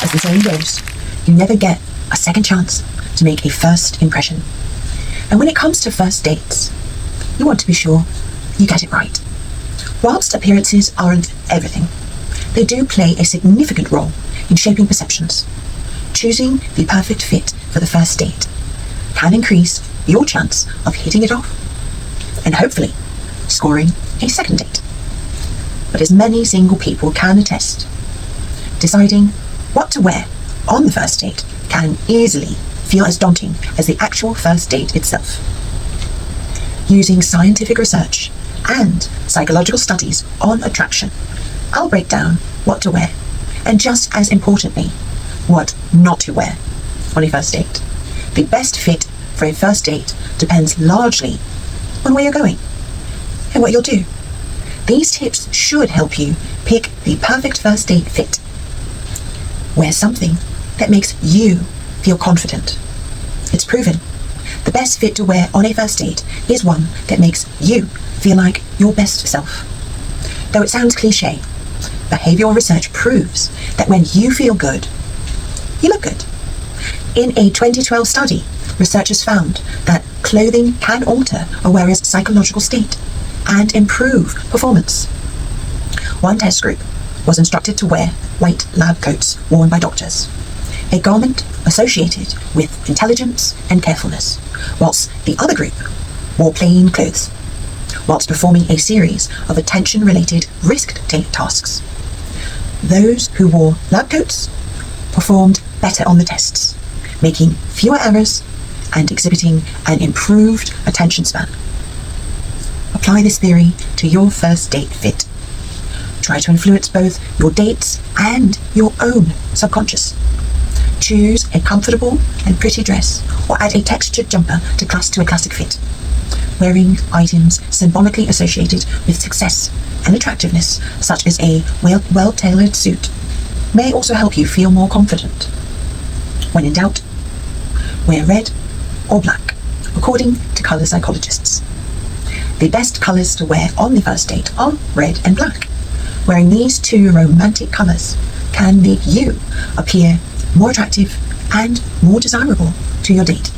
As the saying goes, you never get a second chance to make a first impression. And when it comes to first dates, you want to be sure you get it right. Whilst appearances aren't everything, they do play a significant role in shaping perceptions. Choosing the perfect fit for the first date can increase your chance of hitting it off and hopefully scoring a second date. But as many single people can attest, deciding what to wear on the first date can easily feel as daunting as the actual first date itself. Using scientific research and psychological studies on attraction, I'll break down what to wear and, just as importantly, what not to wear on a first date. The best fit for a first date depends largely on where you're going and what you'll do. These tips should help you pick the perfect first date fit. Wear something that makes you feel confident. It's proven. The best fit to wear on a first date is one that makes you feel like your best self. Though it sounds cliche, behavioral research proves that when you feel good, you look good. In a 2012 study, researchers found that clothing can alter a wearer's psychological state and improve performance. One test group was instructed to wear white lab coats worn by doctors, a garment associated with intelligence and carefulness, whilst the other group wore plain clothes, whilst performing a series of attention-related risk-taking tasks. Those who wore lab coats performed better on the tests, making fewer errors and exhibiting an improved attention span. Apply this theory to your first date fit. Try to influence both your dates and your own subconscious. Choose a comfortable and pretty dress or add a textured jumper to a classic fit. Wearing items symbolically associated with success and attractiveness, such as a well-tailored suit, may also help you feel more confident. When in doubt, wear red or black, according to colour psychologists. The best colours to wear on the first date are red and black. Wearing these two romantic colours can make you appear more attractive and more desirable to your date,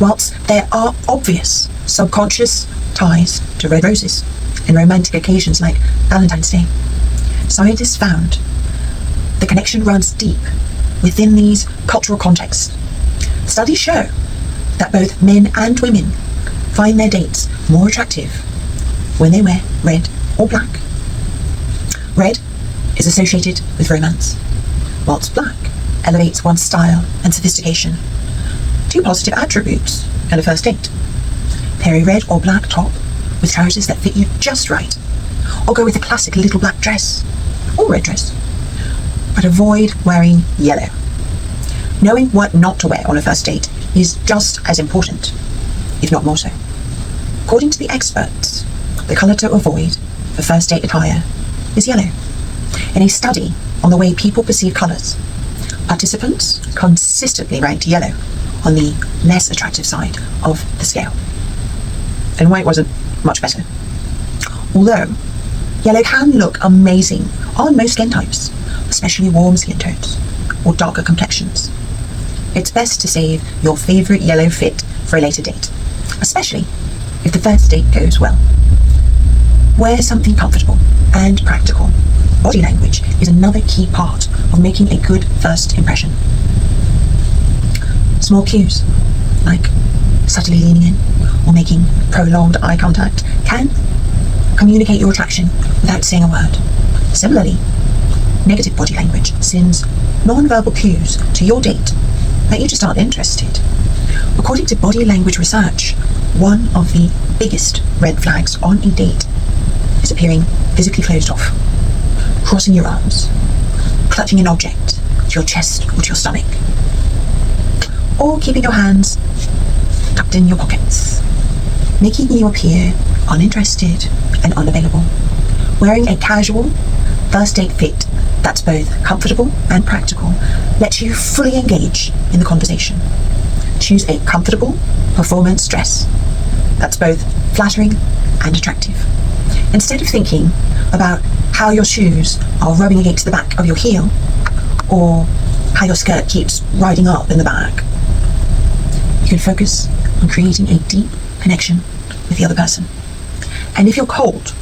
whilst there are obvious subconscious ties to red roses in romantic occasions like Valentine's Day. Scientists found the connection runs deep within these cultural contexts. Studies show that both men and women find their dates more attractive when they wear red or black. Red is associated with romance, whilst black elevates one's style and sophistication. Two positive attributes at a first date. Pair a red or black top with trousers that fit you just right, or go with a classic little black dress or red dress, but avoid wearing yellow. Knowing what not to wear on a first date is just as important, if not more so. According to the experts, the colour to avoid for first date attire is yellow. In a study on the way people perceive colours, participants consistently ranked yellow on the less attractive side of the scale, and white wasn't much better. Although yellow can look amazing on most skin types, especially warm skin tones or darker complexions, it's best to save your favourite yellow fit for a later date, especially if the first date goes well. Wear something comfortable and practical. Body language is another key part of making a good first impression. Small cues, like subtly leaning in or making prolonged eye contact, can communicate your attraction without saying a word. Similarly, negative body language sends non-verbal cues to your date that you just aren't interested. According to body language research, one of the biggest red flags on a date is appearing physically closed off, crossing your arms, clutching an object to your chest or to your stomach, or keeping your hands tucked in your pockets, making you appear uninterested and unavailable. Wearing a casual first date fit that's both comfortable and practical lets you fully engage in the conversation. Choose a comfortable performance dress that's both flattering and attractive. Instead of thinking about how your shoes are rubbing against the back of your heel, or how your skirt keeps riding up in the back. You can focus on creating a deep connection with the other person. And if you're cold,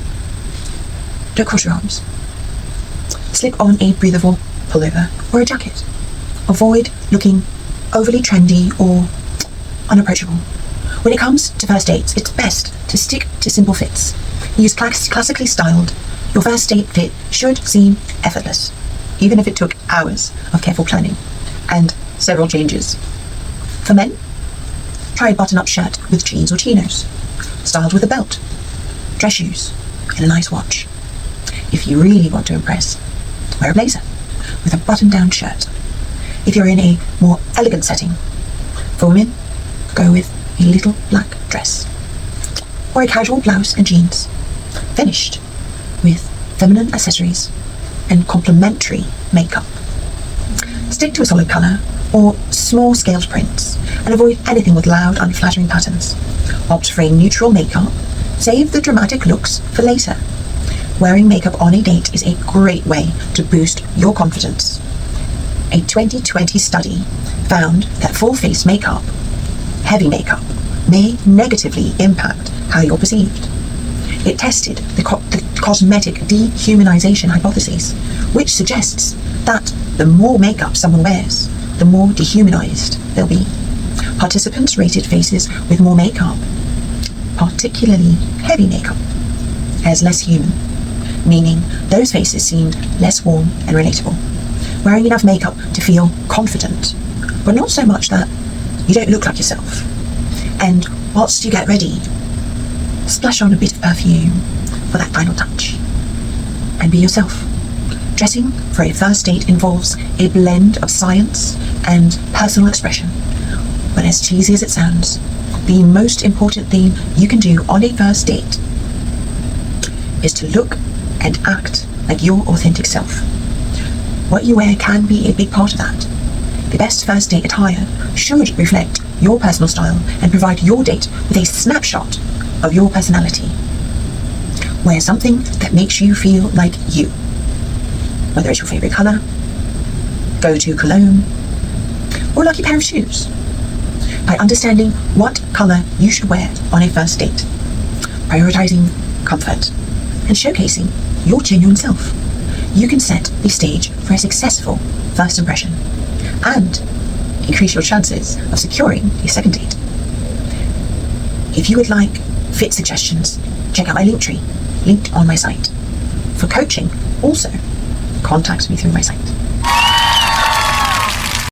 don't cross your arms. Slip on a breathable pullover or a jacket. Avoid looking overly trendy or unapproachable. When it comes to first dates, it's best to stick to simple fits. Use classically styled. Your first date fit should seem effortless, even if it took hours of careful planning and several changes. For men, try a button-up shirt with jeans or chinos, styled with a belt, dress shoes, and a nice watch. If you really want to impress, wear a blazer with a button-down shirt. If you're in a more elegant setting, for women, go with a little black dress or a casual blouse and jeans, finished with feminine accessories and complementary makeup. Stick to a solid colour or small scaled prints and avoid anything with loud, unflattering patterns. Opt for a neutral makeup. Save the dramatic looks for later. Wearing makeup on a date is a great way to boost your confidence. A 2020 study found that full face makeup, heavy makeup, may negatively impact how you're perceived. It tested the cosmetic dehumanization hypothesis, which suggests that the more makeup someone wears, the more dehumanized they'll be. Participants rated faces with more makeup, particularly heavy makeup, as less human, meaning those faces seemed less warm and relatable. Wearing enough makeup to feel confident, but not so much that you don't look like yourself. And whilst you get ready, splash on a bit of perfume for that final touch. And be yourself. Dressing for a first date involves a blend of science and personal expression. But as cheesy as it sounds, the most important thing you can do on a first date is to look and act like your authentic self. What you wear can be a big part of that. The best first date attire should reflect your personal style and provide your date with a snapshot of your personality. Wear something that makes you feel like you. Whether it's your favorite color, go-to cologne, or a lucky pair of shoes. By understanding what color you should wear on a first date, prioritizing comfort, and showcasing your genuine self, you can set the stage for a successful first impression and increase your chances of securing a second date. If you would like fit suggestions, check out my Linktree, linked on my site. For coaching, also contact me through my site.